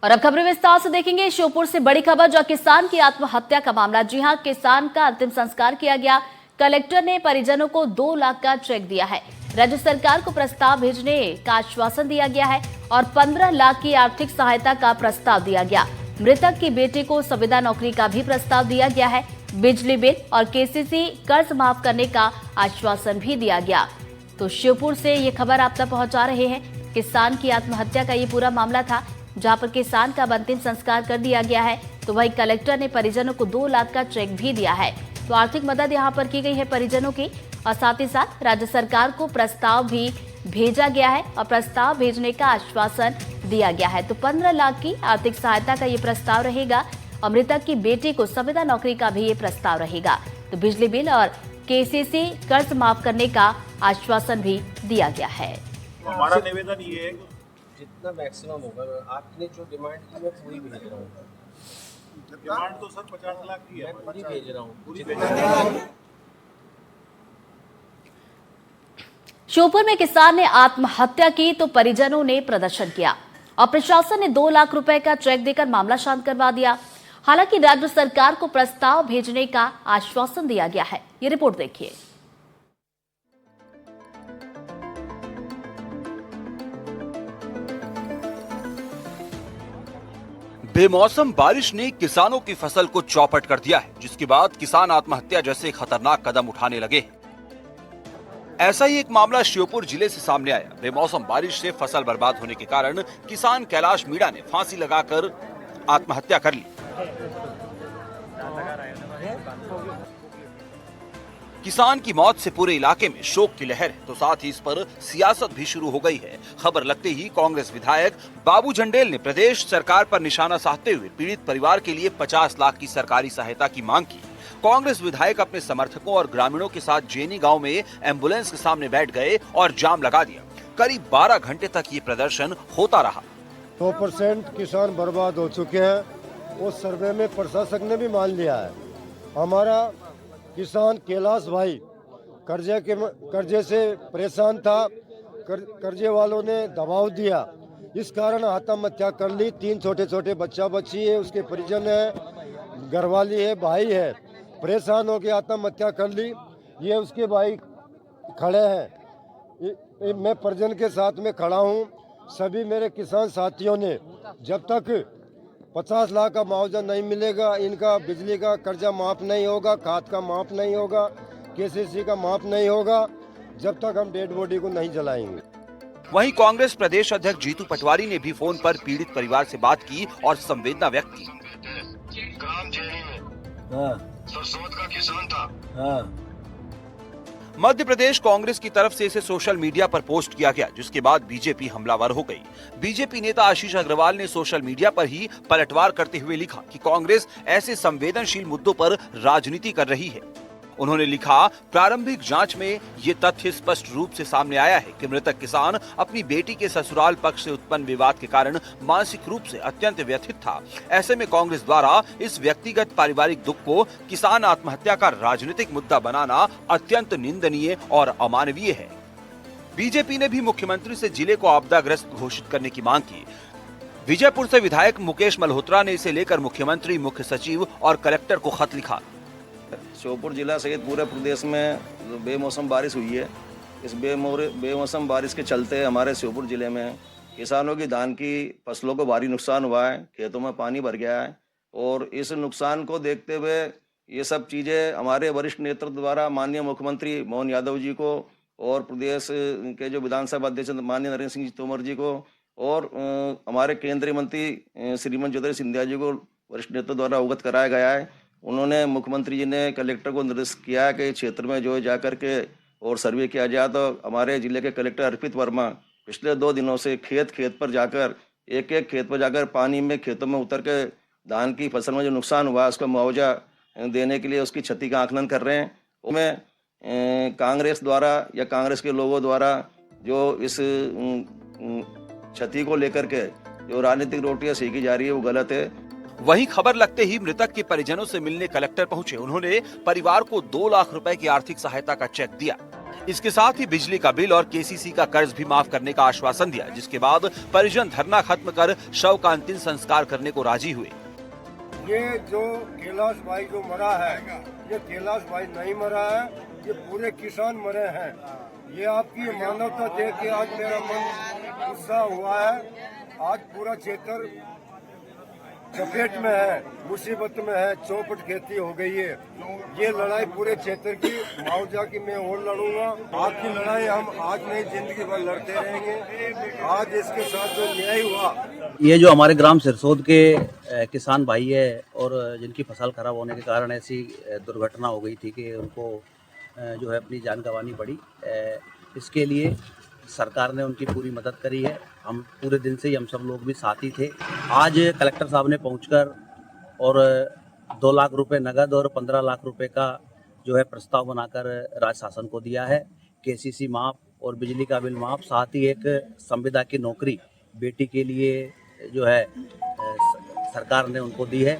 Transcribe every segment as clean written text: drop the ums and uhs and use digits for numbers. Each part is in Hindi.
और अब खबरें विस्तार से देखेंगे। श्योपुर से बड़ी खबर, जो किसान की आत्महत्या का मामला। जी हां, किसान का अंतिम संस्कार किया गया। कलेक्टर ने परिजनों को 2 लाख का चेक दिया है। राज्य सरकार को प्रस्ताव भेजने का आश्वासन दिया गया है और 15 लाख की आर्थिक सहायता का प्रस्ताव दिया गया। मृतक की बेटी को संविदा नौकरी का भी प्रस्ताव दिया गया है। बिजली बिल और केसीसी कर्ज माफ करने का आश्वासन भी दिया गया। तो श्योपुर से ये खबर आप तक पहुंचा रहे हैं। किसान की आत्महत्या का ये पूरा मामला था, जहां पर किसान का अंतिम संस्कार कर दिया गया है। तो वही कलेक्टर ने परिजनों को 2 लाख का चेक भी दिया है। तो आर्थिक मदद यहां पर की गई है परिजनों की, और साथ ही साथ राज्य सरकार को प्रस्ताव भी भेजा गया है और प्रस्ताव भेजने का आश्वासन दिया गया है। तो 15 लाख की आर्थिक सहायता का ये प्रस्ताव रहेगा और मृतक की बेटी को संविदा नौकरी का भी ये प्रस्ताव रहेगा। तो बिजली बिल और केसीसी कर्ज माफ करने का आश्वासन भी दिया गया है। हमारा निवेदन ये है, जितना मैक्सिमम होगा, आपने जो डिमांड की मैं पूरी भेज रहा हूँ। डिमांड तो सर 50 लाख की है, पूरी भेज रहा हूँ, पूरी भेज भेज रहा हूँ। श्योपुर में किसान ने आत्महत्या की तो परिजनों ने प्रदर्शन किया और प्रशासन ने 2 लाख रुपए का चेक देकर मामला शांत करवा दिया। हालांकि राज्य सरकार को प्रस्ताव भेजने का आश्वासन दिया गया है। ये रिपोर्ट देखिए। बेमौसम बारिश ने किसानों की फसल को चौपट कर दिया है, जिसके बाद किसान आत्महत्या जैसे खतरनाक कदम उठाने लगे। ऐसा ही एक मामला श्योपुर जिले से सामने आया। बेमौसम बारिश से फसल बर्बाद होने के कारण किसान कैलाश मीणा ने फांसी लगाकर आत्महत्या कर ली। किसान की मौत से पूरे इलाके में शोक की लहर है, तो साथ ही इस पर सियासत भी शुरू हो गई है। खबर लगते ही कांग्रेस विधायक बाबू झंडेल ने प्रदेश सरकार पर निशाना साधते हुए पीड़ित परिवार के लिए 50 लाख की सरकारी सहायता की मांग की। कांग्रेस विधायक अपने समर्थकों और ग्रामीणों के साथ जेनी गांव में एम्बुलेंस के सामने बैठ गए और जाम लगा दिया। करीब 12 घंटे तक ये प्रदर्शन होता रहा। 100% किसान बर्बाद हो चुके हैं। उस सर्वे में प्रशासक ने भी मान लिया है। हमारा किसान कैलाश भाई कर्जे से परेशान था। कर्जे वालों ने दबाव दिया, इस कारण आत्महत्या कर ली। 3 छोटे छोटे बच्चा बच्ची है, उसके परिजन है, घरवाली है, भाई है। परेशान होकर आत्महत्या कर ली। ये उसके भाई खड़े हैं, मैं परिजन के साथ में खड़ा हूँ। सभी मेरे किसान साथियों ने जब तक 50 लाख का मुआवजा नहीं मिलेगा, इनका बिजली का कर्जा माफ नहीं होगा, खाद का माफ नहीं होगा, केसीसी का माफ नहीं होगा, जब तक हम डेड बॉडी को नहीं जलाएंगे। वहीं कांग्रेस प्रदेश अध्यक्ष जीतू पटवारी ने भी फोन पर पीड़ित परिवार से बात की और संवेदना व्यक्त की। ग्राम जेरी में सरसोत का किसान था। मध्य प्रदेश कांग्रेस की तरफ से इसे सोशल मीडिया पर पोस्ट किया गया, जिसके बाद बीजेपी हमलावर हो गई। बीजेपी नेता आशीष अग्रवाल ने सोशल मीडिया पर ही पलटवार करते हुए लिखा कि कांग्रेस ऐसे संवेदनशील मुद्दों पर राजनीति कर रही है। उन्होंने लिखा, प्रारंभिक जांच में ये तथ्य स्पष्ट रूप से सामने आया है कि मृतक किसान अपनी बेटी के ससुराल पक्ष से उत्पन्न विवाद के कारण मानसिक रूप से अत्यंत व्यथित था। ऐसे में कांग्रेस द्वारा इस व्यक्तिगत पारिवारिक दुख को किसान आत्महत्या का राजनीतिक मुद्दा बनाना अत्यंत निंदनीय और अमानवीय है। बीजेपी ने भी मुख्यमंत्री से जिले को आपदाग्रस्त घोषित करने की मांग की। विजयपुर से विधायक मुकेश मल्होत्रा ने इसे लेकर मुख्यमंत्री, मुख्य सचिव और कलेक्टर को खत लिखा। श्योपुर जिला सहित पूरे प्रदेश में जो बेमौसम बारिश हुई है, इस बेमौसम बारिश के चलते हमारे श्योपुर जिले में किसानों की धान की फसलों को भारी नुकसान हुआ है। खेतों में पानी भर गया है और इस नुकसान को देखते हुए ये सब चीज़ें हमारे वरिष्ठ नेतृत्व द्वारा माननीय मुख्यमंत्री मोहन यादव जी को और प्रदेश के जो विधानसभा अध्यक्ष माननीय नरेंद्र सिंह तोमर जी को और हमारे केंद्रीय मंत्री श्रीमती ज्योतिरादित्य सिंधिया जी को वरिष्ठ नेतृत्व द्वारा अवगत कराया गया है। उन्होंने मुख्यमंत्री जी ने कलेक्टर को निर्देश किया है कि क्षेत्र में जो जाकर के और सर्वे किया जाए। तो हमारे जिले के कलेक्टर अर्पित वर्मा पिछले 2 दिनों से खेत पर जाकर एक खेत पर जाकर पानी में खेतों में उतर के धान की फसल में जो नुकसान हुआ उसका मुआवजा देने के लिए उसकी क्षति का आकलन कर रहे हैं। उसमें कांग्रेस द्वारा या कांग्रेस के लोगों द्वारा जो इस क्षति को लेकर के जो राजनीतिक रोटियां सेकी जा रही है वो गलत है। वहीं खबर लगते ही मृतक के परिजनों से मिलने कलेक्टर पहुंचे। उन्होंने परिवार को 2 लाख रुपए की आर्थिक सहायता का चेक दिया। इसके साथ ही बिजली का बिल और केसीसी का कर्ज भी माफ करने का आश्वासन दिया, जिसके बाद परिजन धरना खत्म कर शव का अंतिम संस्कार करने को राजी हुए। ये जो कैलाश भाई जो मरा है, ये कैलाश भाई नहीं मरा है, ये पूरे किसान मरे हैं। ये आपकी मानवता देख के आज मेरा मन गुस्सा हुआ है। आज पूरा क्षेत्र चपेट में है, मुसीबत में है, चौपट खेती हो गई है। ये लड़ाई पूरे क्षेत्र की मुआवजा की मैं और लड़ूंगा। आपकी लड़ाई हम आज नहीं जिंदगी भर लड़ते रहेंगे। आज इसके साथ जो न्याय हुआ, ये जो हमारे ग्राम सिरसोद के किसान भाई है और जिनकी फसल खराब होने के कारण ऐसी दुर्घटना हो गई थी कि उनको जो है अपनी जान गंवानी पड़ी। इसके लिए सरकार ने उनकी पूरी मदद करी है। हम पूरे दिन से ही हम सब लोग भी साथी थे। आज कलेक्टर साहब ने पहुंचकर और 2 लाख रुपए नगद और 15 लाख रुपए का जो है प्रस्ताव बनाकर राज्य शासन को दिया है। केसीसी माफ और बिजली का बिल माफ, साथ ही एक संविदा की नौकरी बेटी के लिए जो है सरकार ने उनको दी है।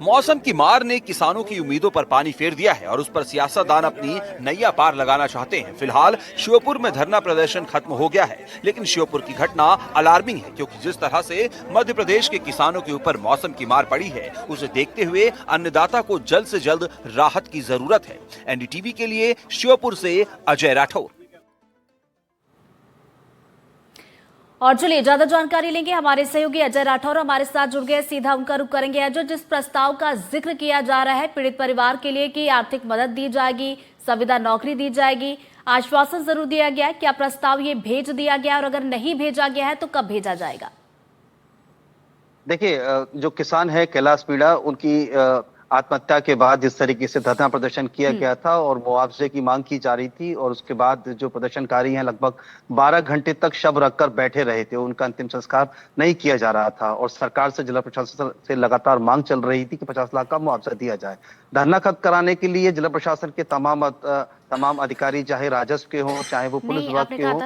मौसम की मार ने किसानों की उम्मीदों पर पानी फेर दिया है और उस पर सियासतदान अपनी नैया पार लगाना चाहते हैं। फिलहाल श्योपुर में धरना प्रदर्शन खत्म हो गया है, लेकिन श्योपुर की घटना अलार्मिंग है, क्योंकि जिस तरह से मध्य प्रदेश के किसानों के ऊपर मौसम की मार पड़ी है, उसे देखते हुए अन्नदाता को जल्द से जल्द राहत की जरूरत है। एनडीटीवी के लिए श्योपुर से अजय राठौर। और चलिए ज्यादा जानकारी लेंगे, हमारे सहयोगी अजय राठौर हमारे साथ जुड़ गए, सीधा उनका रुख करेंगे। अजय, जिस प्रस्ताव का जिक्र किया जा रहा है पीड़ित परिवार के लिए कि आर्थिक मदद दी जाएगी, संविदा नौकरी दी जाएगी, आश्वासन जरूर दिया गया है, क्या प्रस्ताव ये भेज दिया गया और अगर नहीं भेजा गया है तो कब भेजा जाएगा? देखिए, जो किसान है कैलाश मीणा, उनकी आत्महत्या के बाद जिस तरीके से धरना प्रदर्शन किया गया था और मुआवजे की मांग की जा रही थी, और उसके बाद जो प्रदर्शनकारी हैं लगभग 12 घंटे तक शव रखकर बैठे रहे थे, उनका अंतिम संस्कार नहीं किया जा रहा था और सरकार से, जिला प्रशासन से लगातार मांग चल रही थी कि 50 लाख का मुआवजा दिया जाए। धरना खत्म कराने के लिए जिला प्रशासन के तमाम अधिकारी, चाहे राजस्व के हों, चाहे वो पुलिस विभाग के हों,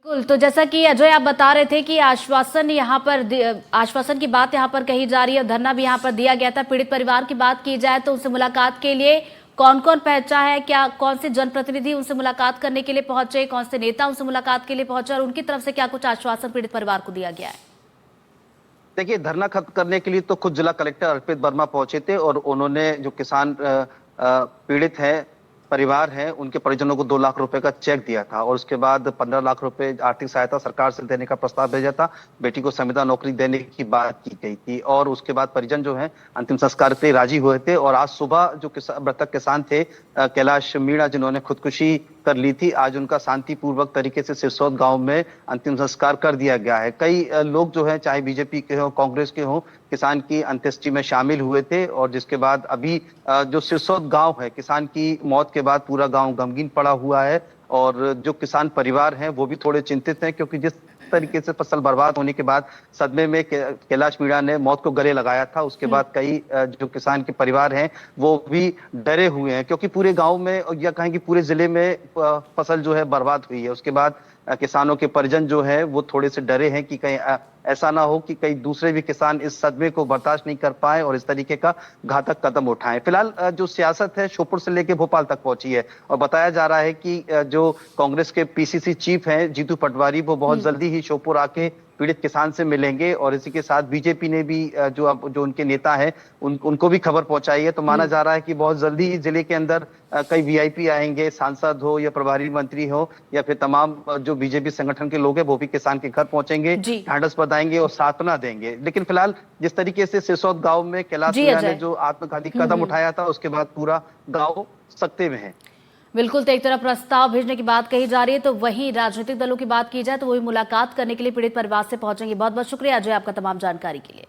बिल्कुल। तो जैसा कि अजय आप बता रहे थे कि आश्वासन आश्वासन की बात यहाँ पर कही जा रही है, धरना भी यहाँ पर दिया गया था। पीड़ित परिवार की बात की जाए तो उनसे मुलाकात के लिए कौन कौन पहुंचा है, क्या कौन से जनप्रतिनिधि उनसे मुलाकात करने के लिए पहुंचे, कौन से नेता उनसे मुलाकात के लिए पहुंचे और उनकी तरफ से क्या कुछ आश्वासन पीड़ित परिवार को दिया गया है? देखिए, धरना खत्म करने के लिए तो खुद जिला कलेक्टर अर्पित वर्मा पहुंचे थे और उन्होंने जो किसान पीड़ित है परिवार है, उनके परिजनों को 2 लाख रुपए का चेक दिया था और उसके बाद 15 लाख रुपए आर्थिक सहायता सरकार से देने का प्रस्ताव भेजा था। बेटी को संविदा नौकरी देने की बात की गई थी और उसके बाद परिजन जो है अंतिम संस्कार के लिए राजी हुए थे। और आज सुबह जो मृतक किसान थे कैलाश मीणा, जिन्होंने खुदकुशी कर ली थी, आज उनका शांतिपूर्वक तरीके से सिरसौद गांव में अंतिम संस्कार कर दिया गया है। कई लोग जो है, चाहे बीजेपी के हों, कांग्रेस के हों, किसान की अंत्येष्टि में शामिल हुए थे और जिसके बाद अभी जो सिरसौद गांव है, किसान की मौत के बाद पूरा गांव गमगीन पड़ा हुआ है और जो किसान परिवार हैं वो भी थोड़े चिंतित हैं, क्योंकि जिस तरीके से फसल बर्बाद होने के बाद सदमे में कैलाश मीणा ने मौत को गले लगाया था, उसके बाद कई जो किसान के परिवार हैं वो भी डरे हुए हैं, क्योंकि पूरे गांव में या कहें कि पूरे जिले में फसल जो है बर्बाद हुई है। उसके बाद किसानों के परिजन जो है वो थोड़े से डरे हैं कि कहीं ऐसा ना हो कि कई दूसरे भी किसान इस सदमे को बर्दाश्त नहीं कर पाए और इस तरीके का घातक कदम उठाएं। फिलहाल जो सियासत है श्योपुर से लेकर भोपाल तक पहुंची है और बताया जा रहा है कि जो कांग्रेस के पीसीसी चीफ हैं जीतू पटवारी, वो बहुत जल्दी ही श्योपुर आके पीड़ित किसान से मिलेंगे और इसी के साथ बीजेपी ने भी जो उनके नेता हैं उनको भी खबर पहुंचाई है। तो माना जा रहा है कि बहुत जल्दी ही जिले के अंदर कई वीआईपी आएंगे, सांसद हो या प्रभारी मंत्री हो या फिर तमाम जो बीजेपी संगठन के लोग हैं वो भी किसान के घर पहुंचेंगे, ढांढस बंधाएंगे और सांत्वना देंगे। लेकिन फिलहाल जिस तरीके से सिरसौद गांव में कैलाश मीणा ने जो आत्मघाती कदम उठाया था, उसके बाद पूरा गाँव सख्ते में है। बिल्कुल। तो एक तरफ प्रस्ताव भेजने की बात कही जा रही है, तो वहीं राजनीतिक दलों की बात की जाए तो वही मुलाकात करने के लिए पीड़ित परिवार से पहुंचेंगे। बहुत बहुत शुक्रिया अजय आपका तमाम जानकारी के लिए।